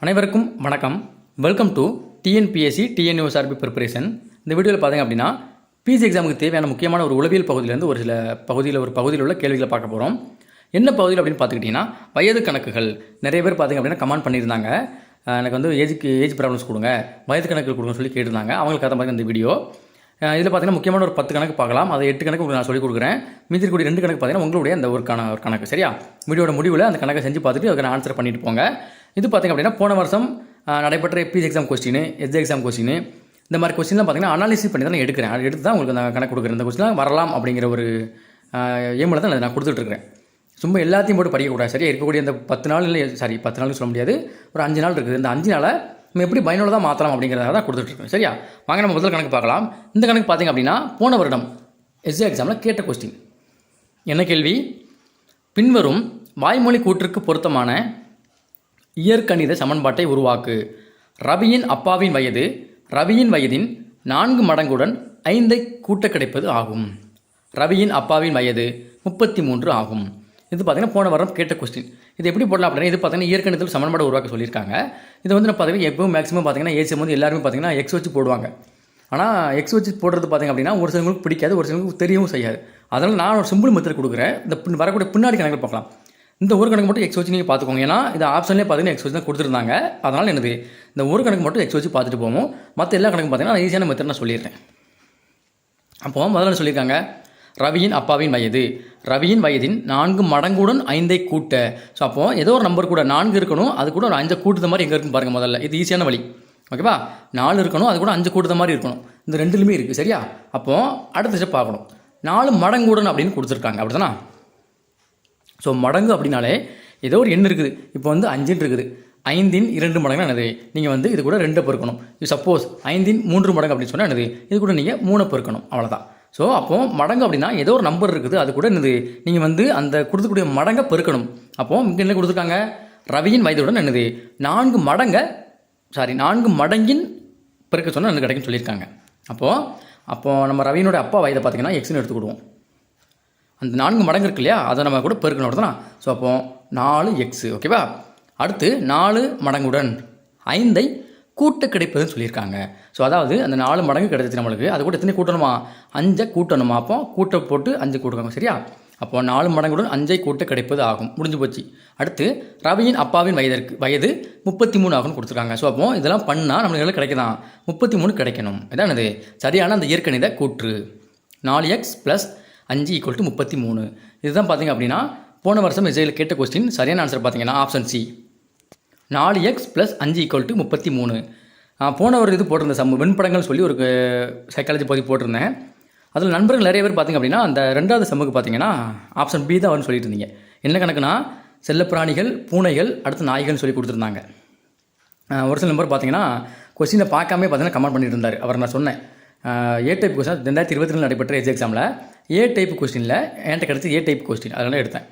அனைவருக்கும் வணக்கம். Welcome to TNPSC TNUSRB preparation. இந்த வீடியோவில் பார்த்தீங்க அப்படின்னா பிஜி எக்ஸாமுக்கு தேவையான முக்கியமான ஒரு உளவியல் பகுதியிலேருந்து ஒரு சில பகுதியில் உள்ள கேள்விகளை பார்க்க போகிறோம். என்ன பகுதியில் அப்படின்னு பார்த்துக்கிட்டிங்கன்னா வயது கணக்குகள். நிறைய பேர் பார்த்திங்க அப்படின்னா கமெண்ட் பண்ணியிருந்தாங்க, எனக்கு வந்து ஏஜ் ப்ராப்ளம்ஸ் கொடுங்க, வயது கணக்குகள் கொடுங்க சொல்லி கேட்டிருந்தாங்க. அவங்களுக்கு அதை பார்த்திங்க இந்த வீடியோ. இதில் பார்த்தீங்கன்னா முக்கியமான ஒரு 10 கணக்கு பார்க்கலாம். அதை 8 கணக்கு நான் சொல்லிக் கொடுக்குறேன். மீதி இருக்கக்கூடிய 2 கணக்கு பார்த்தீங்கன்னா உங்களுடைய அந்த ஒரு கணக்கு. சரியா? வீடியோட முடிவில் அந்த கணக்கை செஞ்சு பார்த்துட்டு அதுக்கு ஆன்சர் பண்ணிட்டு போங்க. இது பார்த்திங்க அப்படின்னா போன வருஷம் நடைபெற்ற PG exam question, exam question, இந்த மாதிரி கொஸ்டின்லாம் பார்த்திங்கன்னா அனாலிசிஸ் பண்ணி தான் நான் எடுக்கிறேன். அது எடுத்து தான் உங்களுக்கு நான் கணக்கு கொடுக்குறேன். இந்த கொஸ்டின்லாம் வரலாம் அப்படிங்கிற ஒரு ஏமில் தான் நான் கொடுத்துட்ருக்கிறேன். சும்மா எல்லாத்தையும் போட்டு படிக்கக்கூடாது. சரியா? இருக்கக்கூடிய இந்த 10 நாள் இல்லை, 10 நாள் சொல்ல முடியாது, ஒரு 5 நாள் இருக்குது. இந்த 5 நாளை நம்ம எப்படி பயனுள்ளதாக மாற்றலாம் அப்படிங்கிறத தான் கொடுத்துட்ருக்கோம். சரியா? வாங்க நம்ம முதல் கணக்கு பார்க்கலாம். இந்த கணக்கு பார்த்திங்க அப்படின்னா போன வருடம் எக்ஸாமில் கேட்ட கொஸ்டின். என்ன கேள்வி? பின்வரும் வாய்மொழி கூற்றுக்கு பொருத்தமான இயற்கணித சமன்பாட்டை உருவாக்கு. ரவியின் அப்பாவின் வயது ரவியின் வயதின் 4 மடங்குடன் 5ஐ கூட்ட கிடைப்பது ஆகும். ரவியின் அப்பாவின் வயது 33 ஆகும். இது பார்த்தீங்கன்னா போன வாரம் கேட்ட கொஸ்டின். இது எப்படி போடலாம் அப்படின்னா, இது பார்த்தீங்கன்னா இயற்கணிதத்தில் சமன்பாடு உருவாக்க சொல்லியிருக்காங்க. இது வந்து நான் பார்த்தீங்கன்னா எப்பவும் மேக்ஸிமம் பார்த்தீங்கன்னா ஏசிஎம் வந்து எல்லாருமே பார்த்தீங்கன்னா எக்ஸ் வச்சு போடுவாங்க. ஆனால் எக்ஸ் வச்சு போடுறது பார்த்திங்க அப்படின்னா ஒரு சிலங்களுக்கு பிடிக்காது, ஒரு சிலங்களுக்கு தெரியவும் செய்யாது. அதனால் நான் ஒரு சிம்பிள் மெத்தட் கொடுக்குறேன். இந்த வரக்கூடிய பின்னாடி கணக்கு பார்க்கலாம். இந்த ஒரு கணக்கு மட்டும் எக்ஸ் வச்சு நீங்கள் பார்த்துக்கோங்க. ஏன்னா இது ஆப்ஷன்லேயே பார்த்தீங்கன்னா எக்ஸ் வச்சு தான் கொடுத்துருந்தாங்க. அதனால் என்னது இந்த ஒரு கணக்கு மட்டும் எக்ஸ் வச்சு பார்த்துட்டு போவோம். மற்ற எல்லா கணக்கும் பார்த்தீங்கன்னா நான் ஈஸியான மெத்தட் நான் சொல்லிடுறேன். அப்போ முதல்ல சொல்லியிருக்காங்க ரவியின் அப்பாவின் வயது, ரவியின் வயதின் 4 மடங்குடன் 5ஐ கூட்ட. ஸோ அப்போது ஏதோ ஒரு நம்பர் கூட 4 இருக்கணும், அது கூட ஒரு 5 கூட்டுத மாதிரி எங்கே இருக்குன்னு பாருங்கள். முதல்ல இது ஈஸியான வழி. ஓகேவா? 4 இருக்கணும், அது கூட 5 கூட்டுத மாதிரி இருக்கணும். இந்த ரெண்டுலுமே இருக்குது. சரியா? அப்போது அடுத்த ஸ்டெப் பார்க்கணும். 4 மடங்குடன் அப்படின்னு கொடுத்துருக்காங்க. அப்படி தானே? ஸோ மடங்கு அப்படின்னாலே ஏதோ ஒரு எண் இருக்குது. இப்போ வந்து 5 இருக்குது. 5இன் 2 மடங்கு என்னது? நீங்கள் வந்து இது கூட 2 பெருக்கணும். சப்போஸ் 5இன் 3 மடங்கு அப்படின்னு சொன்னால் என்னது? இது கூட நீங்கள் 3 பெருக்கணும். அவ்வளோதான். ஸோ அப்போது மடங்கு அப்படின்னா ஏதோ ஒரு நம்பர் இருக்குது, அது கூட என்னது நீங்கள் வந்து அந்த கொடுத்துக்கூடிய மடங்கை பெருக்கணும். அப்போது இங்கே என்ன கொடுத்துருக்காங்க? ரவியின் வயதுடன் என்னது 4 மடங்கின் பெருக்க சொன்னால் எனக்கு கிடைக்குன்னு சொல்லியிருக்காங்க. அப்போது நம்ம ரவியினோட அப்பா வயதை பார்த்திங்கன்னா எக்ஸ்னு எடுத்துக்கிடுவோம். அந்த 4 மடங்கு இருக்கு இல்லையா, அதை நம்ம கூட பெருக்கணும் தான். ஸோ அப்போது 4x. ஓகேவா? அடுத்து 4 மடங்குடன் 5ஐ கூட்ட கிடைப்பதுன்னு சொல்லியிருக்காங்க. ஸோ அதாவது அந்த 4 மடங்கு கிடைச்சிச்சு நம்மளுக்கு, அது கூட எத்தனை கூட்டணுமா? 5ஐ கூட்டணுமா? அப்போ கூட்ட போட்டு 5 கூட்டுக்காங்க. சரியா? அப்போது 4 மடங்குடன் 5ஐ கூட்ட கிடைப்பது ஆகும். முடிஞ்சு போச்சு. அடுத்து ரவியின் அப்பாவின் வயது 33 ஆகும்னு கொடுத்துருக்காங்க. ஸோ அப்போது இதெல்லாம் பண்ணால் நம்மளுக்கு கிடைக்குதான் 33 கிடைக்கணும். இதான் இது சரியான அந்த இயற்கணித கூற்று. 4x + 5 = 33. இதுதான் பார்த்திங்க அப்படின்னா போன வருஷம் எஸ்ஐயில் கேட்ட கொஸ்டின். சரியான ஆன்சர் பார்த்தீங்கன்னா ஆப்ஷன் சி, 4x + 5 = 33. போன ஒரு இது போட்டிருந்தேன், வெண்படங்கள் சொல்லி ஒரு சைக்காலஜி பகுதி போட்டிருந்தேன். அதில் நண்பர்கள் நிறைய பேர் பார்த்திங்க அப்படின்னா அந்த 2வது சம்முக்கு பார்த்தீங்கன்னா ஆப்ஷன் பி தான் வரும்னு சொல்லிட்டு இருந்தீங்க. என்ன கணக்குனா செல்லப்பிராணிகள், பூனைகள், அடுத்து நாய்கள்னு சொல்லி கொடுத்துருந்தாங்க. ஒரு சில நம்பர் பார்த்தீங்கன்னா கொஸ்டினை பார்க்காமே பார்த்தீங்கன்னா கமெண்ட் பண்ணிட்டு இருந்தார். அவர் நான் சொன்னேன் ஏ டைப் கொஸ்டின் 2022 நடைபெற்ற எக்ஸாமில் ஏ டைப் கொஸ்டினில் என்கிட்ட கிடச்சி ஏ டைப் கொஸ்டின் அதெல்லாம் எடுத்தேன்.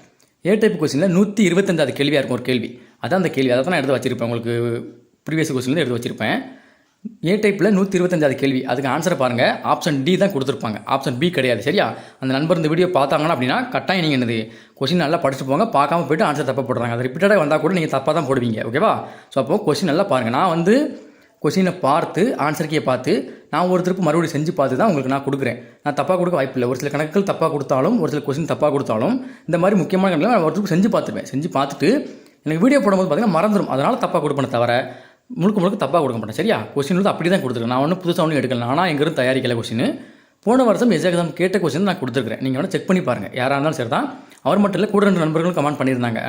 ஏ டைப் கொஸ்டினில் 125 கேள்வியாக இருக்கும் ஒரு கேள்வி. அதான் அந்த கேள்வி, அதை தான் நான் எடுத்து வச்சிருப்பேன். உங்களுக்கு ப்ரீவியஸ் கொஸ்டின்லேருந்து எடுத்து வச்சிருப்பேன். ஏ டைப்பில் 125 கேள்வி. அதுக்கு ஆன்சரை பாருங்கள். ஆப்ஷன் டி தான் கொடுத்துருப்பாங்க, ஆப்ஷன் பி கிடையாது. சரியா? அந்த நண்பர் இந்த வீடியோ பார்த்தாங்கன்னா அப்படின்னா கட்டாயம் நீங்கள் என்னது கொஸ்டின் நல்லா படிச்சுட்டு போங்க. பார்க்காம போய்ட்டு ஆன்சர் தப்பாக போடுறாங்க. அது ரிப்பீட்டடாக வந்தால் கூட நீங்கள் தப்பாக தான் போடுவீங்க. ஓகேவா? ஸோ அப்போது கொஸ்டின் நல்லா பாருங்கள். நான் வந்து கொஸ்டினை பார்த்து ஆன்சருக்கே பார்த்து நான் ஒருத்தருக்கு மறுபடியும் செஞ்சு பார்த்து தான் உங்களுக்கு நான் கொடுக்குறேன். நான் தப்பாக கொடுக்க வாய்ப்பில்லை. ஒரு சில கணக்குகள் தப்பாக கொடுத்தாலும், ஒரு சில கொஸ்டின் தப்பாக கொடுத்தாலும், இந்த மாதிரி முக்கியமான கணக்கில் நான் ஒருத்தருக்கு செஞ்சு பார்த்துருவேன். செஞ்சு பார்த்துட்டு எனக்கு வீடியோ போடும்போது பார்த்தீங்கன்னா மறந்துடும். அதனால் தப்பாக கொடுப்பேன், தவிர முழுக்க தப்பாக கொடுக்க மாட்டேன். சரியா? கொஸ்டின் வந்து அப்படி தான் கொடுத்துருக்கேன். நான் ஒன்றும் புதுசாக ஒன்றும் எடுக்கல. ஆனால் எங்கேருந்து தயாரிக்கலை கொஸ்டின். போன வருஷம் எக்ஸாம் கேட்ட கொஸ்டின் நான் கொடுத்துருக்கேன். நீங்கள் வேணால் செக் பண்ணி பாருங்கள். யாராக இருந்தாலும் சரி தான். அவர் மட்டும் இல்லை, கூட 2 நண்பர்களும் கமெண்ட் பண்ணியிருந்தாங்க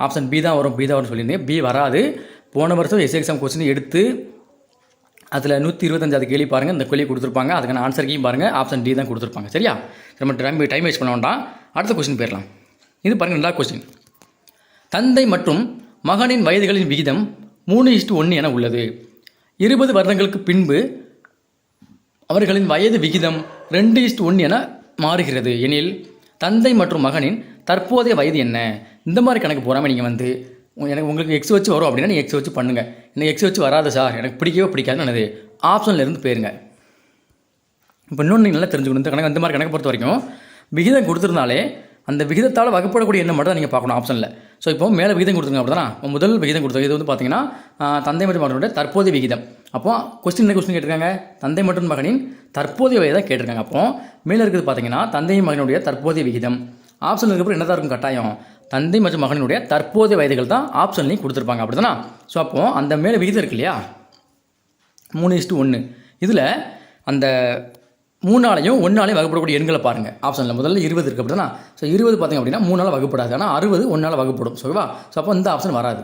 ஆப்ஷன் பி தான் வரும், சொல்லியிருந்தேன். பி வராது. போன வருஷம் எக்ஸாம் கொஸ்டின் எடுத்து அதில் 125 கேள்வி பாருங்கள். இந்த கேள்வி கொடுத்துருப்பாங்க. அதுக்கான ஆன்சருக்கையும் பாருங்கள். ஆப்ஷன் டி தான் கொடுத்துருப்பாங்க. சரியா? நம்ம டைம் வேஸ்ட் பண்ண வேண்டாம். அடுத்த கொஸ்டின் போயிடலாம். இது பாருங்கள், 2வது கொஸ்டின். தந்தை மற்றும் மகனின் வயதுகளின் விகிதம் 3:1 என உள்ளது. 20 வருடங்களுக்கு பின்பு அவர்களின் வயது விகிதம் 2:1 என மாறுகிறது எனில் தந்தை மற்றும் மகனின் தற்போதைய வயது என்ன? இந்த மாதிரி கணக்கு போகாமல் நீங்கள் வந்து உங்களுக்கு எக்ஸ் வச்சு வரும் அப்படின்னா நீங்கள் எக்ஸ் வச்சு பண்ணுங்கள். எனக்கு எக்ஸ் வச்சு வராது சார், எனக்கு பிடிக்கவே பிடிக்காதுன்னு என்னது ஆப்ஷனில் இருந்து போயிருங்க. இப்போ இன்னொன்று நீங்கள் நல்லா தெரிஞ்சுக்கணும். இந்த மாதிரி கணக்கு பொறுத்த வரைக்கும் விகிதம் கொடுத்துருந்தாலே அந்த விகிதத்தால் வகுப்படக்கூடிய எண்ணை மட்டும் தான் நீங்கள் பார்க்கணும் ஆப்ஷனில். ஸோ இப்போ மேலே விகிதம் கொடுத்துருங்க அப்படி தானே. முதல் விகிதம் கொடுத்துருங்க. இது வந்து பார்த்தீங்கன்னா தந்தை மற்றும் மகனுடைய தற்போதைய விகிதம். அப்போ கொஸ்டின் கேட்டிருக்காங்க, தந்தை மற்றும் மகனின் தற்போதைய வயதை தான் கேட்டிருக்காங்க. அப்போ மேலே இருக்கிறது பார்த்தீங்கன்னா தந்தை மகனுடைய தற்போதைய விகிதம். ஆப்ஷன் இருக்கப்போ என்ன தான் இருக்கும் கட்டாயம், தந்தை மற்றும் மகனுடைய தற்போதைய வயதுகள் தான் ஆப்ஷன்லையும் கொடுத்துருப்பாங்க அப்படி தானே. ஸோ அப்போது அந்த மேலே விகிதம் இருக்கு இல்லையா 3:1, இதில் அந்த 3ஆலையும் 1ஆலையும் வகுப்படக்கூடிய எண்களை பாருங்கள். ஆப்ஷனில் முதல்ல 20 இருக்குது அப்படி தானே. ஸோ 20 பார்த்திங்க அப்படின்னா 3ஆல் வகுப்படாது, ஆனால் 60 1ஆல் வகுப்படும். ஓகேவா. ஸோ அப்போ இந்த ஆப்ஷன் வராது.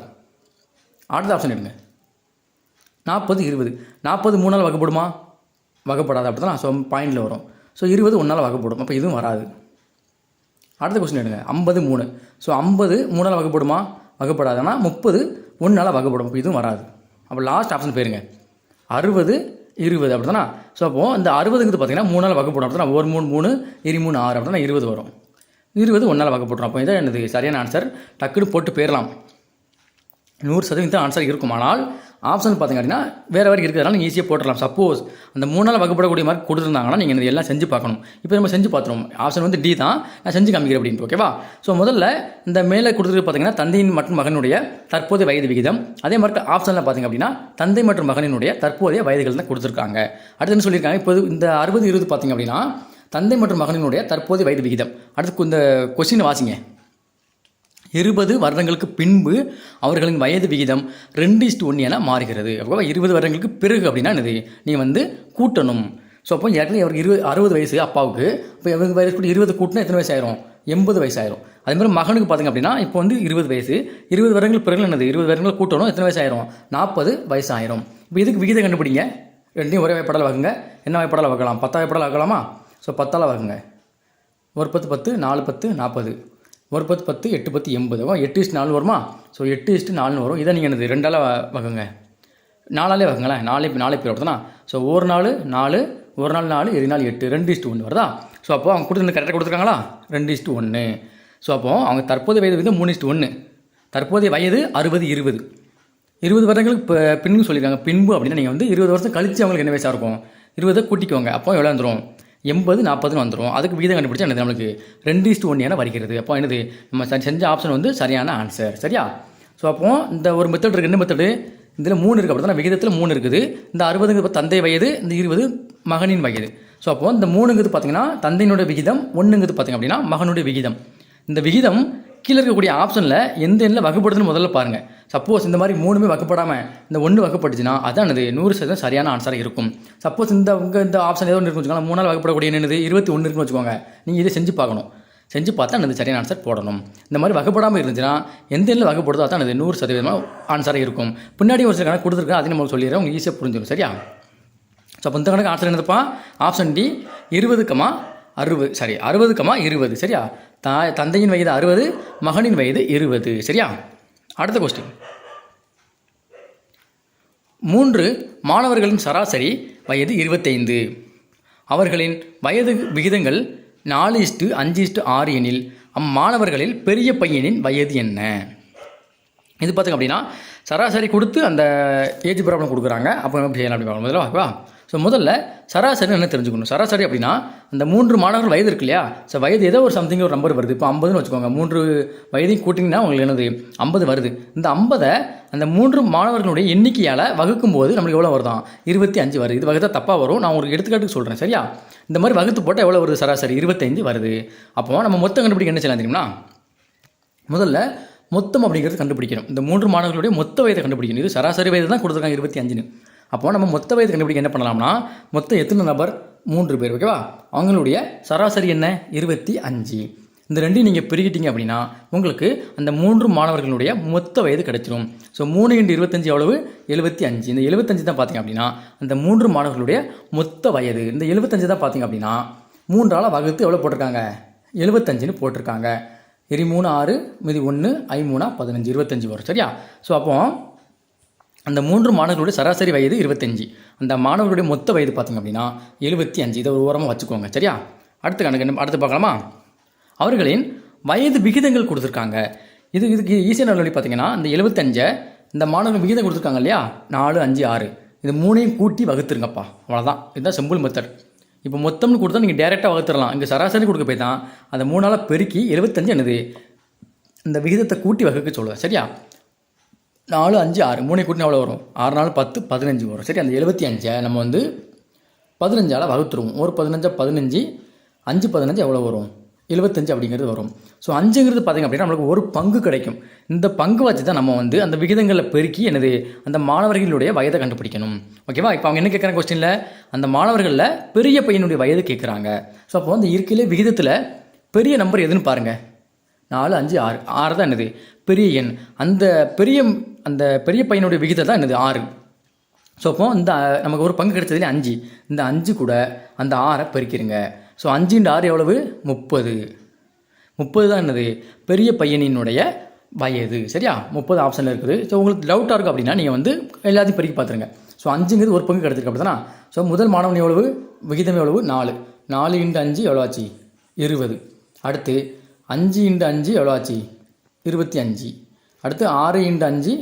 அடுத்த ஆப்ஷன் எடுங்க 40 20. 40 3ஆல் வகுப்படுமா, வகுப்படாது அப்படி தானே. ஸோ பாயிண்டில் வரும். ஸோ 20 1ஆல் வகுப்படும், அப்போ இதுவும் வராது. அடுத்த கொஸ்டின் எடுங்க 50 3. ஸோ 50 3ஆல் வகுப்படுமா, வகுப்படாது, ஆனால் 30 1ஆல் வகுப்படும், அப்போ இதுவும் வராது. அப்போ லாஸ்ட் ஆப்ஷன் போயிருங்க 60 20 அப்படி தானே. ஸோ அப்போது இந்த 60ங்கிறது பார்த்தீங்கன்னா 3ஆல் வகுப்படும் அப்படி தானே. 1 3 3 2 3 6 அப்படி தானே 20 வரும். 20 1ஆல் வகுப்படும். அப்போ இதான் என்னது சரியான ஆன்சர். டக்குன்னு போட்டு போயிடலாம். 100% ஆன்சர் இருக்கும். ஆனால் ஆப்ஷன் பார்த்தீங்க அப்படின்னா வேறு வரைக்கும் இருக்கிறதுனால நீங்கள் ஈஸியாக போட்டுடலாம். சப்போஸ் அந்த 3ஆல் வகுப்படக்கூடிய மாதிரி கொடுத்துருந்தாங்கன்னா நீங்கள் இது எல்லாம் செஞ்சு பார்க்கணும். இப்போ நம்ம செஞ்சு பார்த்துருவோம். ஆப்ஷன் வந்து டி தான், நான் செஞ்சு காமிக்கிறேன் அப்படின்ட்டு. ஓகேவா. ஸோ முதல்ல இந்த மேலே கொடுத்துருக்கு பார்த்தீங்கன்னா தந்தையின் மற்றும் மகனுடைய தற்போதைய வயது விகிதம். அதே மாதிரி ஆப்ஷனில் பார்த்தீங்க அப்படின்னா தந்தை மற்றும் மகனினுடைய தற்போதைய வயதுகள் தான் கொடுத்துருக்காங்க. அடுத்து என்ன சொல்லியிருக்காங்க, இப்போ இந்த 60 20 பார்த்தீங்க அப்படின்னா தந்தை மற்றும் மகனினுடைய தற்போதைய வயது விகிதம். அடுத்து இந்த கொஸ்டினை வாசிங்க. 20 வருடங்களுக்கு பின்பு அவர்களின் வயது விகிதம் 2:1 என மாறுகிறது. அப்போ 20 வருடங்களுக்கு பிறகு அப்படின்னா என்னது, நீங்கள் வந்து கூட்டணும். ஸோ அப்போ ஏற்கனவே அவருக்கு 60 வயசு அப்பாவுக்கு. இப்போ இவங்க வயசு கூட 20 கூட்டினா எத்தனை வயசு ஆயிரும், 80 வயசு ஆயிரும். அதேமாதிரி மகனுக்கு பார்த்திங்க அப்படின்னா இப்போ வந்து 20 வயசு, 20 வருடங்கள் பிறகு என்னது 20 வருடங்கள் கூட்டணும், எத்தனை வயசு ஆயிரும், 40 வயசு ஆயிரும். இப்போ இதுக்கு விகிதம் கண்டுபிடிங்க. ரெண்டையும் ஒரே வாய்ப்படால் வகுங்க. என்ன வாய்ப்படால் வகுக்கலாம், 10 வாய்ப்படால் வகுக்கலாமா. ஸோ 10ஆல் வகுங்க. 1 10 10 4 10 40, 1 10 10 8 10 80. 8:4 வருமா. ஸோ 8:4 வரும். இதை நீங்கள் என்னது 2ஆல் வகுங்க. 4ஆலே வகுங்களேன். 4 பேர் வருதுனா. ஸோ ஒரு நாள் 4, ஒரு நாள் 4, 2 நாள் 8, 2:1 வருதா. ஸோ அப்போது அவங்க கொடுத்து கரெக்டாக கொடுத்துருக்காங்களா, 2:1. ஸோ அப்போது அவங்க தற்போதைய வயது வந்து 3:1. தற்போதைய வயது 60 20. 20 வருடங்களுக்கு பின்பு சொல்லியிருக்காங்க. பின்பு அப்படின்னா நீங்கள் வந்து 20 வருஷம் கழித்து அவங்களுக்கு என்ன வயசாக இருக்கும், 20 கூட்டிக்கோங்க. அப்போ எவ்வளோ வந்துடும், 80 40 வந்துடும். அதுக்கு விகிதம் கண்டுபிடிச்சா என்னது நம்மளுக்கு 2:1 என வருகிறது. அப்போ என்னது நம்ம செஞ்ச ஆப்ஷன் வந்து சரியான ஆன்சர். சரியா. ஸோ அப்போது இந்த ஒரு மெத்தட் இருக்குது. என்ன மெத்தடு, இதில் 3 இருக்குது அப்படி தான். விகிதத்தில் 3 இருக்குது. இந்த 60 தந்தை வயது, இந்த 20 மகனின் வயது. ஸோ அப்போது இந்த 3ங்கிறது பார்த்தீங்கன்னா தந்தையினுடைய விகிதம், 1ங்கிறது பார்த்திங்க அப்படின்னா மகனுடைய விகிதம். இந்த விகிதம் கீழே இருக்கக்கூடிய ஆப்ஷனில் எந்த எண்ணில் வகுப்படுதுன்னு முதல்ல பாருங்கள். சப்போஸ் இந்த மாதிரி 3மே வகுப்படாமல் இந்த 1 வகுப்பட்டுச்சுன்னா அதான் அது 100% சரியான ஆன்சராக இருக்கும். சப்போஸ் இந்த ஆப்ஷன் ஏதோ ஒன்று இருக்குன்னு வச்சுக்கோங்க, 3ஆல் வகுப்படக்கூடிய என்னது 21 இருக்குன்னு வச்சுக்கோங்க. நீங்கள் இதை செஞ்சு பார்க்கணும். செஞ்சு பார்த்தா அந்த சரியான ஆன்சர் போடணும். இந்த மாதிரி வகுப்படாமல் இருந்துச்சுன்னா எந்த எண்ணில் வகுப்படுதோ அதான் அது 100% ஆன்சராக இருக்கும். பின்னாடி ஒரு சில கணக்கு கொடுத்துருக்கேன், அதையும் நம்ம சொல்லிடுறேன், உங்களுக்கு ஈஸியாக புரிஞ்சிடும். சரியா. ஸோ அப்போ இந்த கணக்கு ஆன்சர் என்னதுப்பா, ஆப்ஷன் டி 60, 20. சரியா. தந்தையின் வயது 60, மகனின் வயது 20. சரியா. அடுத்த கொஸ்டின், 3 மாணவர்களின் சராசரி வயது 25. அவர்களின் வயது விகிதங்கள் 4:5:6 எனில் அம்மாணவர்களில் பெரிய பையனின் வயது என்ன. இது பார்த்திங்க அப்படின்னா சராசரி கொடுத்து அந்த ஏஜ் ப்ராப்ளம் கொடுக்குறாங்க. அப்போ எப்படி செய்யலாம் அப்படி முதல்ல ஓகேவா. ஸோ முதல்ல சராசரி என்ன தெரிஞ்சுக்கணும். சராசரி அப்படின்னா அந்த 3 மாணவர்கள் வயது இருக்கு இல்லையா. ஸோ வயது ஏதோ ஒரு சம்திங் ஒரு நம்பர் வருது. இப்போ 50ன்னு வச்சுக்கோங்க. 3 வயதையும் கூட்டிங்கன்னா உங்களுக்கு என்னது 50 வருது. இந்த 50 அந்த 3 மாணவர்களுடைய எண்ணிக்கையால் வகுக்கும்போது நம்மளுக்கு எவ்வளோ வருதான், 25 வருது. இது வகுத்தா தப்பாக வரும். நான் ஒரு எடுத்துக்காட்டுக்கு சொல்கிறேன். சரியா. இந்த மாதிரி வகுத்து போட்டால் எவ்வளோ வருது, சராசரி 25 வருது. அப்போது நம்ம மொத்தம் கண்டுபிடிக்க என்ன செய்யலாம் தெரியுமா, முதல்ல மொத்தம் அப்படிங்கிறது கண்டுபிடிக்கணும். இந்த 3 மாணவர்களுடைய மொத்த வயதை கண்டுபிடிக்கணும். இது சராசரி வயது தான் கொடுத்துருக்காங்க 25ன்னு. அப்போது நம்ம மொத்த வயது கண்டுபிடிக்க என்ன பண்ணலாம்னா, மொத்தம் எத்தனை நபர், 3 பேர் ஓகேவா. அவங்களுடைய சராசரி என்ன 25. இந்த ரெண்டையும் நீங்கள் பெருகிட்டீங்க அப்படின்னா உங்களுக்கு அந்த 3 மாணவர்களுடைய மொத்த வயது கிடைச்சிடும். ஸோ 3 × 25 எவ்வளவு, 75. இந்த 75 தான் பார்த்திங்க அப்படின்னா அந்த 3 மாணவர்களுடைய மொத்த வயது. இந்த 75 தான் பார்த்திங்க அப்படின்னா 3ஆல் வகுத்து எவ்வளோ போட்டிருக்காங்க, 75ன்னு போட்டிருக்காங்க. 3 6 மீதி 1 5 15 25 வரும். சரியா. ஸோ அப்போது அந்த 3 மாணவர்களுடைய சராசரி வயது 25. அந்த மாணவர்களுடைய மொத்த வயது பார்த்திங்க அப்படின்னா 75. இதை ஒரு ஓரமாக வச்சுக்கோங்க. சரியா. அடுத்த கணக்கு அடுத்து பார்க்கலாமா. அவர்களின் வயது விகிதங்கள் கொடுத்துருக்காங்க. இதுக்கு ஈஸியான வழி பார்த்திங்கன்னா இந்த 75 இந்த மாணவர்கள் விகிதம் கொடுத்துருக்காங்க இல்லையா, 4 5 6 இது 3ஐயும் கூட்டி வகுத்துருங்கப்பா. அவ்வளோதான். இதுதான் சிம்பிள் மெத்தட். இப்போ மொத்தம்னு கொடுத்தா நீங்கள் டேரெக்டாக வகுத்துடலாம். இங்கே சராசரி கொடுக்க போய் தான் அந்த 3ஆல் பெருக்கி 75 என்னது இந்த விகிதத்தை கூட்டி வகுக்க சொல்லுவேன். சரியா? 4 5 6 3 கூட்டினா எவ்வளோ வரும்? 6 4 10 15 வரும். சரி, அந்த 75 நம்ம வந்து 15ஆல் வகுத்துருவோம். ஒரு 15 15 5 15 எவ்வளோ வரும்? 75 அப்படிங்கிறது வரும். ஸோ 5ங்கிறது பார்த்திங்க அப்படின்னா நம்மளுக்கு ஒரு பங்கு கிடைக்கும். இந்த பங்கு வச்சு தான் நம்ம வந்து அந்த விகிதங்களில் பெருக்கி என்னது அந்த மாணவர்களுடைய வயதை கண்டுபிடிக்கணும். ஓகேவா? இப்போ அவங்க என்ன கேட்குறாங்க கொஸ்டினில், அந்த மாணவர்களில் பெரிய பையனுடைய வயது கேட்குறாங்க. ஸோ அப்போ அந்த இருக்கையிலே விகிதத்தில் பெரிய நம்பர் எதுன்னு பாருங்கள். 4 5 6 6 தான் என்னது பெரிய எண். அந்த பெரிய பையனுடைய விகிதம் தான் என்னது 6. ஸோ அப்போ இந்த நமக்கு ஒரு பங்கு கிடைச்சதுலேயே 5. இந்த 5 கூட அந்த 6 பெருக்கிடுங்க. ஸோ 5 × 6 எவ்வளவு? 30. 30 தான் என்னது பெரிய பையனினுடைய வயது. சரியா? 30 ஆப்ஷனில் இருக்குது. ஸோ உங்களுக்கு டவுட்டாக இருக்குது அப்படின்னா நீங்கள் வந்து எல்லாத்தையும் பெருக்கி பார்த்துருங்க. ஸோ 5ங்கிறது ஒரு பங்கு கிடச்சிருக்கு அப்படி தானே. ஸோ முதல் மாணவன் எவ்வளவு? விகிதம் எவ்வளவு? 4. 4 × 5 எவ்வளோ ஆச்சு? 20. அடுத்து 5 × 5 எவ்வளோ ஆச்சு? 25. அடுத்து 6 × 5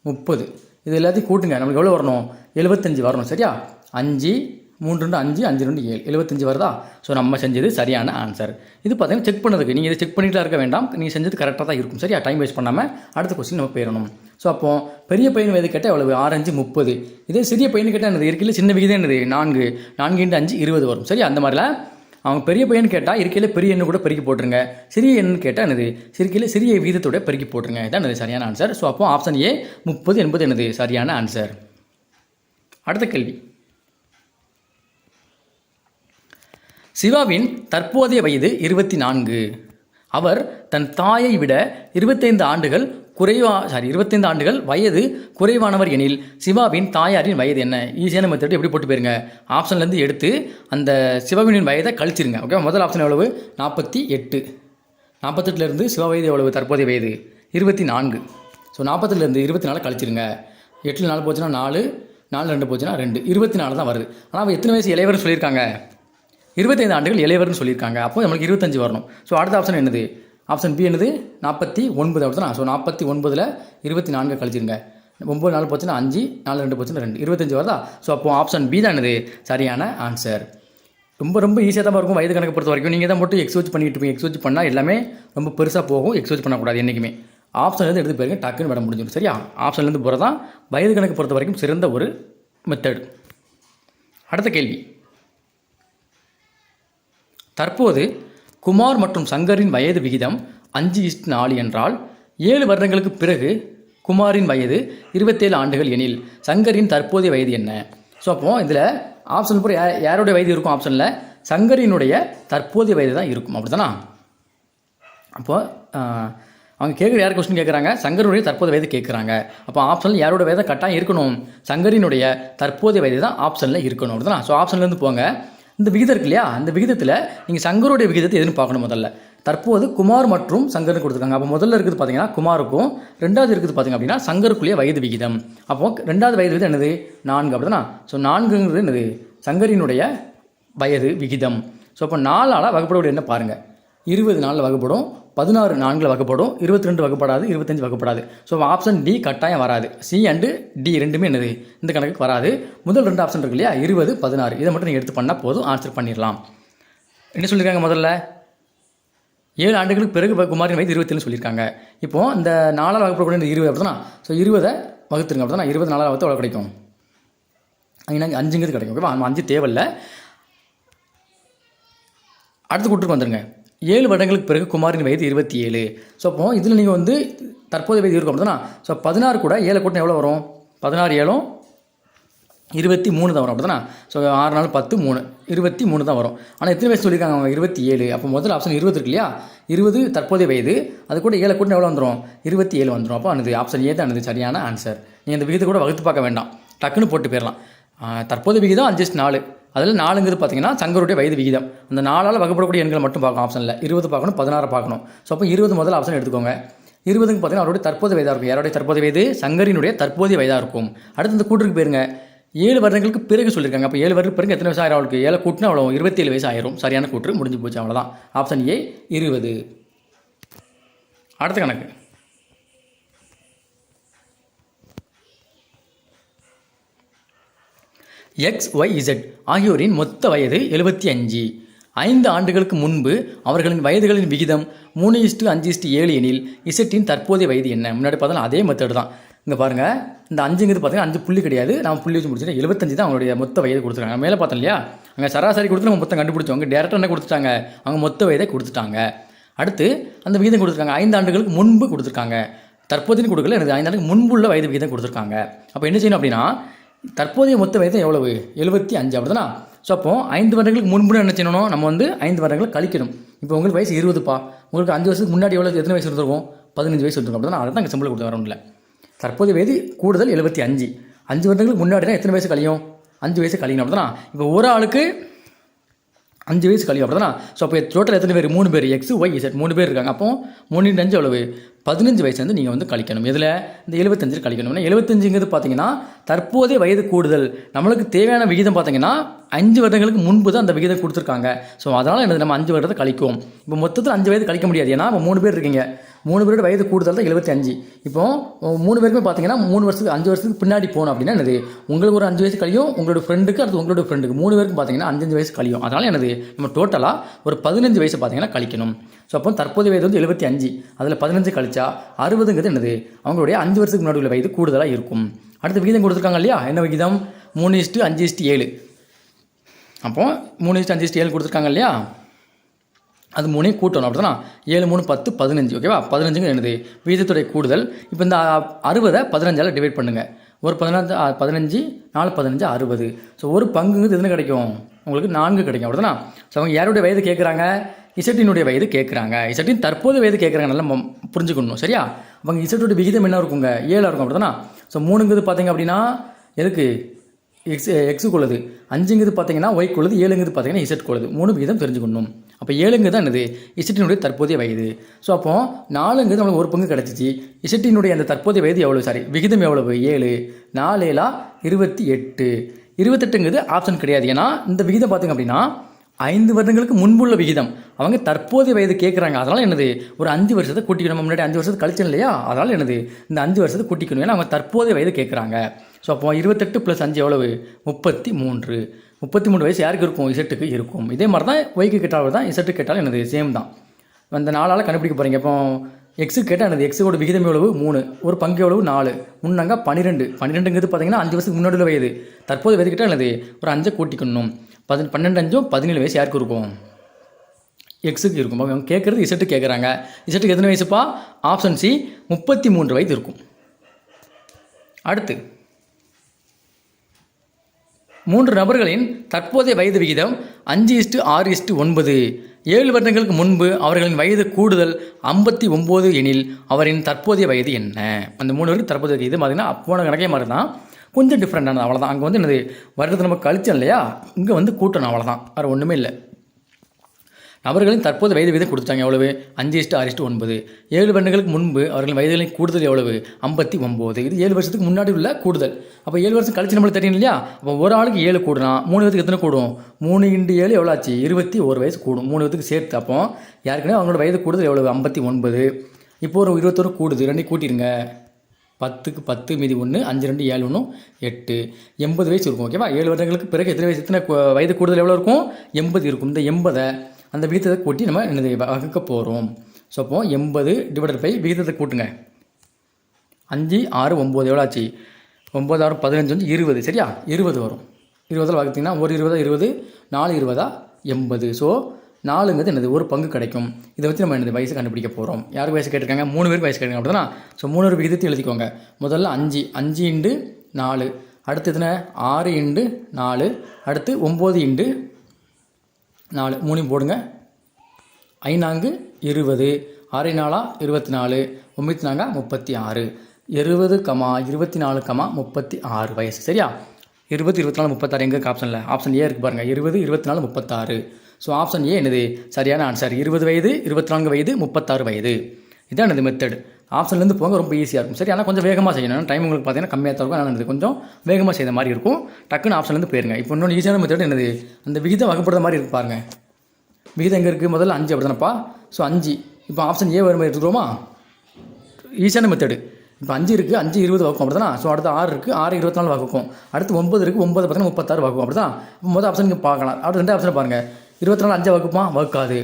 30. இது எல்லாத்தையும் கூட்டுங்க. நம்மளுக்கு எவ்வளோ வரணும்? 75 வரணும். சரியா? 5 3 2 5 5 2 7 75 வருதா? ஸோ நம்ம செஞ்சது சரியான ஆன்சர். இது பார்த்தீங்கன்னா செக் பண்ணதுக்கு நீங்கள் இதை செக் பண்ணிட்டு இருக்க வேண்டாம். நீங்கள் செஞ்சது கரெக்டாக தான் இருக்கும். சரியா? டைம் வேஸ்ட் பண்ணாமல் அடுத்த கொஸ்டின் நம்ம போயிடணும். ஸோ அப்போ பெரிய பையன் வயது கேட்டால் எவ்வளவு? 6 5 30. இதே சிறிய பையனு கேட்டால் என்னது இருக்கையில் சின்ன விகிதம் என்னது 4 4 × 5 20 வரும். சரியா? அந்த மாதிரிலாம் அவங்க பெரிய பையன் கேட்டால் இருக்கையில் பெரிய எண்ணு கூட பெருக்கி போட்டுருங்க. சிறிய எண்ணு கேட்டால் என்னது இருக்கையில் சிறிய விகிதத்தோட பெருக்கி போட்டுருங்க. இதான் என்னது சரியான ஆன்சர். ஸோ அப்போ ஆப்ஷன் ஏ 30 என்பது என்னது சரியான ஆன்சர். அடுத்த கேள்வி, சிவாவின் தற்போதைய வயது 24. அவர் தன் தாயை விட 25 ஆண்டுகள் வயது குறைவானவர் எனில் சிவாவின் தாயாரின் வயது என்ன? ஈஸியான மெத்தட் எப்படி போட்டு போயிருங்க. ஆப்ஷன்லேருந்து எடுத்து அந்த சிவாவின் வயதை கழிச்சிருங்க. ஓகே, முதல் ஆப்ஷன் எவ்வளவு? 48. 48லேருந்து சிவா வயது எவ்வளவு? தற்போதைய வயது 24. ஸோ 48லேருந்து 24 கழிச்சிருங்க. 8 4 போச்சுன்னா 4 4 2 போச்சுன்னா 2 24 தான் வருது. ஆனால் அவள் எத்தனை வயசு இளையவர்னு சொல்லியிருக்காங்க? 25 ஆண்டுகள் இளையவர்னு சொல்லியிருக்காங்க. அப்போ நம்மளுக்கு 25 வரணும். ஸோ அடுத்த ஆப்ஷன் என்னது? ஆப்ஷன் பி என்னது? 49 அப்படி தான். ஸோ 49ல் 24 கழிச்சிருங்க. 9 4 போச்சுன்னா 5 4 2 போச்சுன்னா 2 25 வருதா? ஸோ அப்போ ஆப்ஷன் பி தான் என்னது சரியான ஆன்சர். ரொம்ப ரொம்ப ஈஸியாக தான் இருக்கும் வயது கணக்கு பொறுத்த வரைக்கும். நீங்கள் தான் மட்டும் எக்ஸ்சோச் பண்ணிட்டு இருப்பீங்க. எக்ஸ்சோச் பண்ணால் எல்லாமே ரொம்ப பெருசாக போகும். எக்ஸ்சோச் பண்ணக்கூடாது என்றைக்குமே. ஆப்ஷன்லேருந்து எடுத்து போயிருங்க, டக்குன்னு விட முடிஞ்சிடும். சரியா? ஆப்ஷன்லேருந்து போகிறது தான் வயது கணக்கு பொறுத்த வரைக்கும் சிறந்த ஒரு மெத்தட். அடுத்த கேள்வி, தற்போது குமார் மற்றும் சங்கரின் வயது விகிதம் 5:4 என்றால் 7 வருடங்களுக்கு பிறகு குமாரின் வயது 27 ஆண்டுகள் எனில் சங்கரின் தற்போதைய வயது என்ன? ஸோ அப்போது இதில் ஆப்ஷன் பூரா யாருடைய வயது இருக்கும்? ஆப்ஷனில் சங்கரினுடைய தற்போதைய வயது தான் இருக்கும். அப்படி தானா? அப்போது அவங்க கேட்குற யார் கொஸ்டின் கேட்குறாங்க? சங்கருடைய தற்போதைய வயது கேட்குறாங்க. அப்போ ஆப்ஷனில் யாரோட வயதை கட்டாயம் இருக்கணும்? சங்கரினுடைய தற்போதைய வயது தான் ஆப்ஷனில் இருக்கணும். அப்படி தானே? ஸோ ஆப்ஷன்லேருந்து போங்க. இந்த விகிதம் இருக்கு இல்லையா, அந்த விகிதத்தில் நீங்கள் சங்கருடைய விகிதத்தை எதுன்னு பார்க்கணும். முதல்ல தற்போது குமார் மற்றும் சங்கர்னு கொடுத்துருக்காங்க. அப்போ முதல்ல இருக்குது பார்த்தீங்கன்னா குமாருக்கும், ரெண்டாவது இருக்குது பார்த்தீங்க அப்படின்னா சங்கருக்குள்ளேயே வயது விகிதம். அப்போது ரெண்டாவது வயது விகிதம் என்னது? 4 அப்படிதானா? ஸோ 4ங்கிறது என்னது? சங்கரினுடைய வயது விகிதம். ஸோ அப்போ 4ஆல் வகுப்படக்கூடிய என்ன பாருங்கள். 20 4 வகுப்படும், 16 4 வகுப்படும், 22 வகுப்படாது, 25 வகுப்படாது. ஸோ ஆப்ஷன் டி கட்டாயம் வராது. சி அண்டு டி ரெண்டுமே என்னது இந்த கணக்குக்கு வராது. முதல் 2 ஆப்ஷன் இருக்கு இல்லையா, 20 16 இதை மட்டும் நீங்கள் எடுத்து பண்ணால் போதும், ஆன்சர் பண்ணிடலாம். என்ன சொல்லியிருக்காங்க? முதல்ல 7 ஆண்டுகளுக்கு பிறகு குமாரின் வயது 27 சொல்லியிருக்காங்க. இப்போது இந்த 4ஆல் வகுப்படக்கூடிய 20 அப்படின்னா, ஸோ 20 வகுத்துருங்க அப்படின்னா 20 4 வகுத்து எவ்வளோ கிடைக்கும்? அங்கே 5ங்கிறது கிடைக்கும். ஓகேவா? 5 தேவையில்லை. அடுத்து கூட்டுக்கு வந்துடுங்க. 7 வருடங்களுக்கு பிறகு குமாரின் வயது 27. ஸோ அப்போ இதில் நீங்கள் வந்து தற்போதைய வயது இருக்கும் அப்படின்னா, ஸோ 16 கூட 7 கூட்டம் எவ்வளோ வரும்? 16 7 23 தான் வரும். அப்படி தானே? ஸோ 6 4 10 3 23 தான் வரும். ஆனால் எத்தனை வயசு சொல்லியிருக்காங்க அவங்க? 27. அப்போ முதல் ஆப்ஷன் 20 இருக்கு இல்லையா, 20 தற்போதைய வயது, அது கூட 7 கூட்டம் எவ்வளோ வந்துடும்? 27 வந்துடும். அப்போ அந்த ஆப்ஷன் ஏ தான் அந்த சரியான ஆன்சர். நீங்கள் இந்த விகிதத்தை கூட வகுத்து பார்க்க வேண்டாம், டக்குன்னு போட்டு போயிடலாம். தற்போதைய விகிதம் 5:4. அதில் 4ங்கிறது பார்த்தீங்கன்னா சங்கருடைய வயது விகிதம். அந்த 4ஆல் வகுப்படக்கூடிய எண்களை மட்டும் பார்க்கணும். ஆப்ஷனில் 20 பார்க்கணும், 16 பார்க்கணும். ஸோ அப்போ 20 முதல் ஆப்ஷன் எடுத்துக்கோங்க. 20க்கு பார்த்தீங்கன்னா அவருடைய தற்போதைய வயதாக இருக்கும். யாருடைய தற்போதைய வயது? சங்கரினுடைய தற்போதைய வயதாக இருக்கும். அடுத்து இந்த கூட்டுக்கு போயிருங்க. 7 வருடங்களுக்கு பிறகு சொல்லியிருக்காங்க. அப்போ 7 வருடத்துக்கு பிறகு எத்தனை வயசு ஆயிரம்? அவளுக்கு 7 கூட்டினா அவ்வளோ 27 வயசு ஆயிரும். சரியான கூட்டு முடிஞ்சு போச்சு. அவ்வளோதான். Option A 20. அடுத்த கணக்கு, எக்ஸ் ஒய் இசட் ஆகியோரின் மொத்த வயது 75. 5 ஆண்டுகளுக்கு முன்பு அவர்களின் வயதுகளின் விகிதம் 3:5:7 எனில் இசட்டின் தற்போதைய வயது என்ன? முன்னாடி பார்த்தா அதே மெத்தட் தான். இங்கே பாருங்கள், இந்த 5ங்கிறது பார்த்தீங்கன்னா 5 புள்ளி கிடையாது, நம்ம புள்ளி வச்சு முடிச்சுட்டு 75 தான் அவங்களுடைய மொத்த வயது கொடுத்துருக்காங்க. மேலே பார்த்தோம் இல்லையா, அங்கே சராசரி கொடுத்து நம்ம மொத்தம் கண்டுபிடிச்சோம். அங்கே டேரெக்டாக என்ன கொடுத்துட்டாங்க, அவங்க மொத்த வயதை கொடுத்துட்டாங்க. அடுத்து அந்த விகிதம் கொடுத்துருக்காங்க, 5 ஆண்டுகளுக்கு முன்பு கொடுத்துருக்காங்க. தற்போதைய கொடுக்கல, எனக்கு 5 ஆண்டுக்கு முன்புள்ள வயது விகிதம் கொடுத்துருக்காங்க. அப்போ என்ன செய்யணும் அப்படின்னா, தற்போதைய மொத்த வயது எவ்வளவு? 75 அப்படிதானா? ஸோ அப்போ 5 வருடங்களுக்கு முன்பு என்ன செய்யணும், நம்ம வந்து 5 வருடங்களை கழிக்கணும். இப்போ உங்களுக்கு வயசு 20பா, உங்களுக்கு 5 வருஷத்துக்கு முன்னாடி எத்தனை வயசு இருந்திருக்கும்? 15 வயசு இருந்திருக்கும். அப்படின்னா அதை தான் சிம்பிள் கொடுத்து வர முடியல. தற்போதைய வயது கூடுதல் 75. 5 வருடங்களுக்கு முன்னாடினா எத்தனை வயசு கழியும்? 5 வயசு கழிக்கணும். அப்படிதானா? இப்போ ஒரு ஆளுக்கு 5 வயசு கழியும். அப்படிதானா? ஸோ அப்போ டோட்டல் எத்தனை பேர்? 3 பேர். எக்ஸ் ஒய் இசட் 3 பேர் இருக்காங்க. அப்போ 3×5 எவ்வளவு? 15 வயசு வந்து நீங்கள் வந்து கழிக்கணும். இதில் இந்த 75 கழிக்கணும். 75ங்கிறது பார்த்தீங்கன்னா தற்போதைய வயது கூடுதல். நம்மளுக்கு தேவையான விகிதம் பார்த்தீங்கன்னா 5 வருடங்களுக்கு முன்பு தான் அந்த விகிதம் கொடுத்துருக்காங்க. ஸோ அதனால் என்னது, நம்ம 5 வருடத்தை கழிக்கும். இப்போ மொத்தத்தில் 5 வயது கழிக்க முடியாது, ஏன்னா இப்போ 3 பேர் இருக்கீங்க. 3 பேரோட வயது கூடுதல் தான் 75. இப்போ 3 பேருக்குமே பார்த்தீங்கன்னா 3 வருஷத்துக்கு 5 வருஷத்துக்கு பின்னாடி போகணும் அப்படின்னா என்னது, உங்களுக்கு ஒரு 5 வயசு கழியும், உங்களோட ஃப்ரெண்டுக்கு, அடுத்து உங்களோட ஃப்ரெண்டுக்கு 3 பேருக்கு பார்த்தீங்கன்னா 5 வயசு கழியும். அதனால் என்னது, நம்ம டோட்டலாக ஒரு 15 வயசு பார்த்தீங்கன்னா கழிக்கணும். ஸோ அப்போ தற்போதைய வயது வந்து 75, அதில் 15 கழிச்சா 60ங்கிறது என்னது, அவங்களுடைய 5 வருஷத்துக்கு முன்னாடி உள்ள வயது கூடுதலாக இருக்கும். அடுத்த விகிதம் கொடுத்துருக்காங்க இல்லையா, என்ன விகிதம்? 3:5:7. அப்போ 3:5:7 கொடுத்துருக்காங்க இல்லையா, அது 3 கூட்டணும். அப்படின்னா 7 3 10 15. ஓகேவா? 15ங்க என்னது, விகிதத்துடைய கூடுதல். இப்போ இந்த 60 15ஆல் டிவைட் பண்ணுங்கள். ஒரு 15 4 15 60. ஸோ ஒரு பங்குங்கிறது எதுன்னு கிடைக்கும், உங்களுக்கு 4 கிடைக்கும். அப்படின்னா ஸோ அவங்க யாருடைய வயது கேட்குறாங்க? இசட்டினுடைய வயது கேட்குறாங்க. இசட்டின் தற்போது வயது கேட்குறாங்க, நல்லா புரிஞ்சுக்கணும். சரியா? அவங்க இசட்டுடைய விகிதம் என்ன இருக்குங்க? 7 இருக்கும். அப்படிதானா? ஸோ 3ங்கிறது பார்த்தீங்க அப்படின்னா எதுக்கு, எக்ஸுக்கு உள்ளது. 5ங்கிறது பார்த்தீங்கன்னா ஒய்க்கு உள்ளது. 7ங்கிறது பார்த்தீங்கன்னா இசட்டுக்கு உள்ளது. 3 விகிதம் தெரிஞ்சுக்கணும். அப்போ 7ங்கிறது தான் என்னது, இசட்டினுடைய தற்போதைய வயது. ஸோ அப்போ 4ங்கிறது நம்மளுக்கு ஒரு பங்கு கிடச்சிச்சு. இசட்டினுடைய அந்த தற்போதைய வயது எவ்வளவு, சாரி விகிதம் எவ்வளவு? 7. 4 7 28. 28ங்கிறது ஆப்ஷன் கிடையாது, ஏன்னா இந்த விகிதம் பார்த்தீங்க அப்படின்னா 5 வருடங்களுக்கு முன்புள்ள விகிதம். அவங்க தற்போதைய வயது கேட்குறாங்க. அதனால் என்னது, ஒரு 5 வருஷத்தை கூட்டிக்கணும். முன்னாடி 5 வருஷத்தை கழிச்சோம் இல்லையா, அதனால் என்னது, இந்த 5 வருஷத்தை கூட்டிக்கணும், ஏன்னா அவங்க தற்போதைய வயது கேட்குறாங்க. ஸோ அப்போ 28 + 5 எவ்வளவு? 33. 33 வயசு யாருக்கு இருக்கும்? இசட்டுக்கு இருக்கும். இதே மாதிரி தான் ஒய்க்கு கேட்டாலும் தான் இசட்டுக்கு கேட்டாலும் என்னது, சேம் தான். அந்த 4ஆல் கண்டுபிடிக்க போகிறீங்க. இப்போ எக்ஸுக்கு கேட்டால் என்னது, எக்ஸோட விகிதம் எவ்வளவு? 3. ஒரு பங்கு எவ்வளவு? 4. முன்னாங்க 12. 12ங்கிறது பார்த்தீங்கன்னா 5 வருஷத்துக்கு முன்னாடி உள்ள வயது. தற்போது வயது கேட்டால் என்னது, ஒரு 5 கூட்டிக்கணும். 12 5 17 வயசு யாருக்கு இருக்கும்? எக்ஸுக்கு இருக்கும். அவங்க கேட்குறது இசட்டு கேட்குறாங்க. இசட்டுக்கு எத்தனை வயசுப்பா? ஆப்ஷன் சி 33 வயது இருக்கும். அடுத்து 3 நபர்களின் தற்போதைய வயது விகிதம் 5:6:9. 7 வருடங்களுக்கு முன்பு அவர்களின் வயது கூடுதல் 59 எனில் அவரின் தற்போதைய வயது என்ன? அந்த 3 பேருக்கு தற்போதைய வயது பார்த்தீங்கன்னா போன கணக்கே மாதிரி தான், கொஞ்சம் டிஃப்ரெண்டானது, அவ்வளோதான். அங்கே வந்து என்னது, வருடத்தை நம்ம கழிச்சோம் இல்லையா, இங்கே வந்து கூட்டணும், அவ்வளோதான், வேறு ஒன்றுமே இல்லை. நபர்களின் தற்போது வயது விகிதம் கொடுத்துட்டாங்க எவ்வளவு? 5:6:9. 7 வருடங்களுக்கு முன்பு அவர்களின் வயதுகளின் கூடுதல் எவ்வளவு? 59. இது 7 வருஷத்துக்கு முன்னாடி உள்ள கூடுதல். அப்போ 7 வருஷம் கழிச்சு நம்மளுக்கு தெரியும் இல்லையா, அப்போ ஒரு ஆளுக்கு 7 கூடுனா 3 பேருக்கு எத்தனை கூடும்? 3 × 7 எவ்வளோ ஆச்சு? 21 வயசு கூடும். 3 பேருக்கு சேர்த்து. அப்போ யாருக்குன்னா அவங்களோட வயது கூடுதல் எவ்வளவு? 59. இப்போ ஒரு 21 கூடுது, 2 கூட்டிடுங்க. 10க்கு 10 மீதி 1, 5 2 7 1 8, 80 வயசு இருக்கும். ஓகேவா? 7 வருடங்களுக்கு பிறகு எத்தனை வயது கூடுதல் எவ்வளோ இருக்கும்? 80 இருக்கும். இந்த 80 அந்த விகிதத்தை கூட்டி நம்ம என்னது வகுக்க போகிறோம். ஸோ அப்போ 80 / விகிதத்தை கூட்டுங்க. 5 6 9 எவ்வளோ ஆச்சு? 9 6 15 வந்து 20. சரியா? 20 வரும். 20 வகுத்தீங்கன்னா ஒரு 20 20, 4 20 80. ஸோ 4ங்கிறது என்னது, ஒரு பங்கு கிடைக்கும். இதை வச்சு நம்ம என்னது வயசு கண்டுபிடிக்க போகிறோம். யாருக்கு வயசு கேட்டிருக்காங்க? 3 பேருக்கு வயசு கேட்டிருக்காங்க. அப்படின்னா ஸோ 3 விகிதத்தை எழுதிக்கோங்க. முதல்ல 5 × 4, அடுத்து எத்தனை? 6 × 4, அடுத்து 9 × 4, 3 போடுங்க. 5 20, 6 4 24, 9 4 36, 20, 24, 36 வயசு. சரியா? 20 24 36 எங்கே ஆப்ஷனில்? ஆப்ஷன் ஏ இருக்குது பாருங்கள். 20 24 36. ஸோ ஆப்ஷன் ஏ என்னது சரியான ஆன்சர். 20 வயது, 24 வயது, 36 வயது. இதான் என்னது மெத்தட். ஆப்ஷன்லேருந்து போங்க, ரொம்ப ஈஸியாக இருக்கும். சரி, ஆனால் கொஞ்சம் வேகமாக செய்யணும். டைம் உங்களுக்கு பார்த்தீங்கன்னா கம்மியாக தான் இருக்கும். ஆனால் என்னது கொஞ்சம் வேகமாக செய்த மாதிரி இருக்கும். டக்குன்னு ஆப்ஷன்லேருந்து போயிருங்க. இப்போ இன்னொன்று ஈஸியான மெத்தட் என்னது, அந்த விகிதம் வகுப்படுற மாதிரி இருக்கு பாருங்கள். விகிதம் எங்கே இருக்குது? முதல்ல 5 அப்படி தானப்பா. ஸோ 5 இப்போ ஆப்ஷன் ஏ வர மாதிரி எடுத்துக்கிறோமா? ஈஸியான மெத்தடு. இப்போ 5 இருக்குது, 5 20 வகுக்கும் அப்படி தானே. ஸோ அடுத்து 6 இருக்குது, 6 24 வகுக்கும். அடுத்து 9 இருக்குது, 9 பார்த்தீங்கன்னா 36 வகுக்கும் அப்படி தான். முதல் ஆப்ஷன் நீங்கள் பார்க்கலாம். அடுத்து 2 ஆப்ஷன் பாருங்கள், 24 5 வகுக்குமா, வகுக்காது.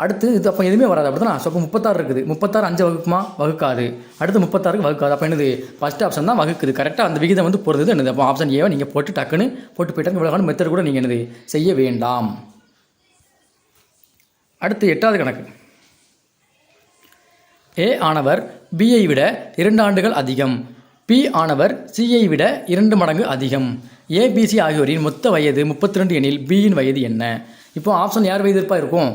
அடுத்து இது அப்போ எதுவுமே வராது அப்படி தான். ஸோ அப்போ 36 இருக்குது, 36 5 வகுக்குமா, வகுக்காது. அடுத்து 36 வகுக்காது. அப்போ என்னது, ஃபஸ்ட் ஆப்ஷன் தான் வகுக்குது. கரெக்டாக அந்த விகிதம் வந்து பொறுத்தது என்னது. அப்போ ஆப்ஷன் ஏவை நீங்கள் போட்டு டக்குன்னு போட்டு போயிட்டாங்க. இவ்வளோ மெத்தட் கூட நீங்கள் என்னது செய்ய வேண்டாம். அடுத்து 8வது கணக்கு. ஏ ஆனவர் பியை விட 2 ஆண்டுகள் அதிகம், பி ஆனவர் சியை விட 2 மடங்கு அதிகம். ஏபிசி ஆகியோரின் மொத்த வயது 32 எனில் பியின் வயது என்ன? இப்போ ஆப்ஷன் யார் வயது இருப்பா இருக்கும்,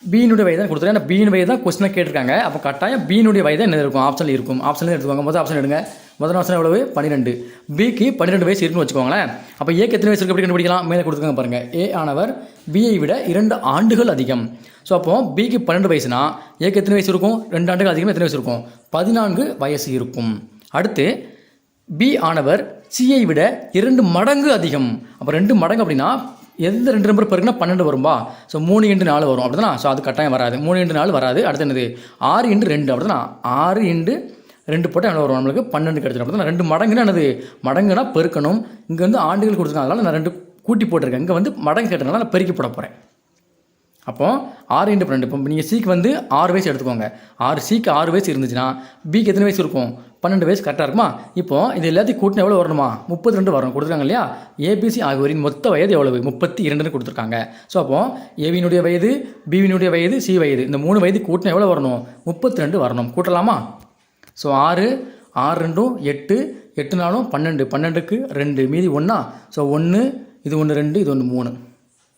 பியினுடைய வயது தான் கொடுத்துருக்கேன். ஏன்னா பியின் வயது தான் கொஸ்டினை கேட்டிருக்காங்க. அப்போ கட்டாயம் பியினுடைய வயது என்ன இருக்கும், ஆப்ஷனில் இருக்கும். ஆப்ஷனில் எடுத்துக்கோங்க. முதல் ஆப்ஷன் எடுங்க. முதல் ஆப்ஷன் எவ்வளவு, 12. பிக்கு 12 வயசு இருக்குன்னு வச்சுக்கோங்களேன். அப்போ ஏக்கு எத்தனை வயசு இருக்கு அப்படி கண்டுபிடிக்கலாம். மேலே கொடுத்துருக்காங்க பாருங்கள். ஏ ஆனவர் பியை விட 2 ஆண்டுகள் அதிகம். ஸோ அப்போது பிக்கு 12 வயசுனா ஏக்கு எத்தனை வயசு இருக்கும், 2 ஆண்டுகள் அதிகம் எத்தனை வயசு இருக்கும், 14 வயசு இருக்கும். அடுத்து பி ஆனவர் சியை விட 2 மடங்கு அதிகம். அப்போ 2 மடங்கு அப்படின்னா எந்த 2 நம்பர் பெருக்குன்னா 12 வரும்பா. ஸோ 3 × 4 வரும் அப்படி தானே. ஸோ அது கட்டாயம் வராது. 3 × 4 வராது. அடுத்து என்னது, 6 × 2 அப்படி தானே. 6 × 2 போட்டால் என்ன வரும், நம்மளுக்கு 12 கிடைச்சிடும் அப்படி தான். 2 மடங்குன்னா என்னது, மடங்குனா பெருக்கணும். இங்கே வந்து ஆண்டுகள் கொடுத்துருக்காங்க, அதனால் நான் 2 கூட்டி போட்டிருக்கேன். இங்கே வந்து மடங்கு கேட்டதுனால நான் பெருக்கி போட போகிறேன். அப்போ 6 × 12. இப்போ நீங்கள் சிக்கு வந்து 6 வயசு எடுத்துக்கோங்க. சிக்கு 6 வயசு இருந்துச்சுன்னா பிக்கு எத்தனை வயசு இருக்கும், 12 வயசு கரெக்டாக இருக்குமா. இப்போது இது எல்லாத்தையும் கூட்டினா எவ்வளோ வரணுமா, 32 வரும் கொடுத்துருக்காங்க இல்லையா. ஏபிசி ஆகியோரின் மொத்த வயது எவ்வளவு, 32 கொடுத்துருக்காங்க. ஸோ அப்போது ஏவினுடைய வயது, பிவினுடைய வயது, சி வயது, இந்த 3 வயது கூட்டினா எவ்வளோ வரணும், 32 வரணும். கூட்டலாமா. ஸோ 6 6 2 8 8 4 12, 12க்கு 2 மீதி 1. ஸோ 1 இது 1 2 இது 1 3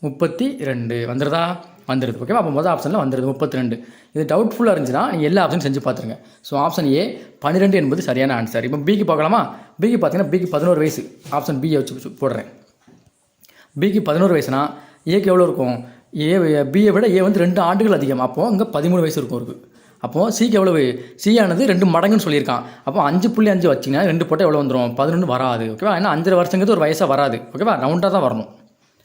32 வந்துடுதா, வந்துடுது. ஓகேவா. அப்போ முதல் ஆப்ஷனில் வந்துடுது 32. இது டவுட்ஃபுல்லாக இருந்துச்சுன்னா நீங்கள் எல்லா ஆப்ஷனும் செஞ்சு பார்த்துருங்க. ஸோ ஆப்ஷன் ஏ 12 என்பது சரியான ஆன்சர். இப்போ பிக்கு பார்க்கலாமா. பிக்கு பார்த்தீங்கன்னா பிக்கு 11 வயசு. ஆப்ஷன் பியை வச்சு போடுறேன். பிக்கு 11 வயசுனா ஏக்கு எவ்வளோ இருக்கும், பியை விட ஏ வந்து 2 ஆண்டுகள் அதிகம். அப்போது இங்கே 13 வயசு இருக்கும். அப்போது சிக்கு எவ்வளவு, சி ஆனது 2 மடங்குன்னு சொல்லியிருக்கான். அப்போ 5.5 வச்சிங்கன்னா 2 போட்டால் எவ்வளோ வந்துடும், 11 வராது. ஓகேவா. ஏன்னா 5 வருஷங்கிறது ஒரு வயசாக வராது. ஓகேவா, ரவுண்டாக தான் வரணும்.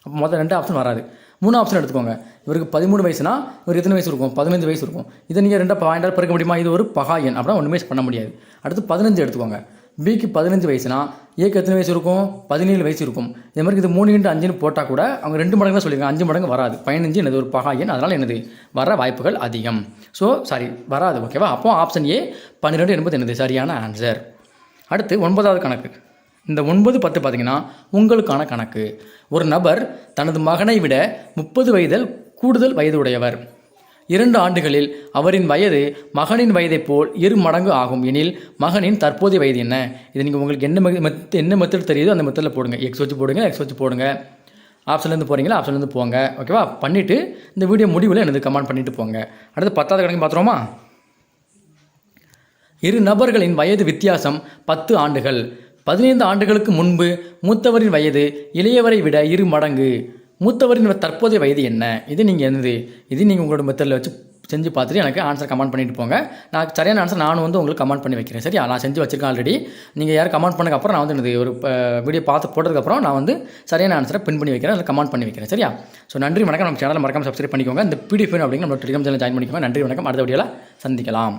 அப்போ மொத்தம் 2 ஆப்ஷன் வராது. 3 ஆப்ஷன் எடுத்துக்கோங்க. இவருக்கு 13 வயசுனா இவருக்கு எத்தனை வயசு இருக்கும், 15 வயசு இருக்கும். இதை நீங்கள் 2 பாயிண்டாக பெருக்க முடியுமா, இது ஒரு பகா எண் அப்படின்னா ஒன்றுமே பண்ண முடியாது. அடுத்து 15 எடுத்துக்கோங்க. பிக்கு 15 வயசுனா ஏக்கு எத்தனை வயசு இருக்கும், 17 வயசு இருக்கும். இதே மாதிரி இது 3 × 5ன்னு போட்டால் கூட அவங்க 2 மடங்கு தான் சொல்லியிருக்காங்க, 5 மடங்கு வராது. 15 என்னது ஒரு பகா எண், அதனால் என்னது வர வாய்ப்புகள் அதிகம். ஸோ சாரி வராது. ஓகேவா. அப்போ ஆப்ஷன் ஏ 12 என்பது என்னது சரியான ஆன்சர். அடுத்து 9வது கணக்கு. இந்த 9 10 பார்த்தீங்கன்னா உங்களுக்கான கணக்கு. ஒரு நபர் தனது மகனை விட 30 வயதில் கூடுதல் வயது உடையவர். 2 ஆண்டுகளில் அவரின் வயது மகனின் வயதைப் போல் 2 மடங்கு ஆகும் எனில் மகனின் தற்போதைய வயது என்ன? இது நீங்கள் உங்களுக்கு என்ன மெத்தட் தெரியுதோ அந்த மெத்தடில் போடுங்க. எக்ஸ் வச்சு போடுங்க, எக்ஸ் வச்சு போடுங்க. ஆப்ஷன்லேருந்து போகிறீங்களா, ஆப்ஷன்லேருந்து போங்க. ஓகேவா. பண்ணிவிட்டு இந்த வீடியோ முடிவில் எனக்கு கமெண்ட் பண்ணிவிட்டு போங்க. அடுத்து 10வது கணக்கு பார்த்துருவோமா. 2 நபர்களின் வயது வித்தியாசம் 10 ஆண்டுகள். 15 ஆண்டுகளுக்கு முன்பு மூத்தவரின் வயது இளையவரை விட 2 மடங்கு. மூத்தவரின் தற்போதைய வயது என்ன? இது நீங்கள் உங்களோட மெத்தடில் வச்சு செஞ்சு பார்த்துட்டு எனக்கு ஆன்சர் கமெண்ட் பண்ணிட்டு போங்க. நான் சரியான ஆன்சர் நானும் வந்து உங்களுக்கு கமெண்ட் பண்ணி வைக்கிறேன். சரியா. நான் செஞ்சு வச்சிருக்கேன் ஆல்ரெடி. நீங்கள் யாரும் கமெண்ட் பண்ணதுக்கப்புறம் நான் வந்து ஒரு வீடியோ பார்த்து போட்டதுக்கப்புறம் நான் வந்து சரியான ஆன்சரை பின் பண்ணி வைக்கிறேன், அதில் கமெண்ட் பண்ணி வைக்கிறேன். சரியா. ஸோ நன்றி வணக்கம். நம்ம சேனலை மறக்காம சப்ஸ்கிரைப் பண்ணிக்கோங்க. இந்த பிடிஎஃப் அப்படிங்கிற நம்ம டெலிகிராம் சேனல் ஜாயின் பண்ணிக்கோங்க. நன்றி வணக்கம். அடுத்த வீடியோவில் சந்திக்கலாம்.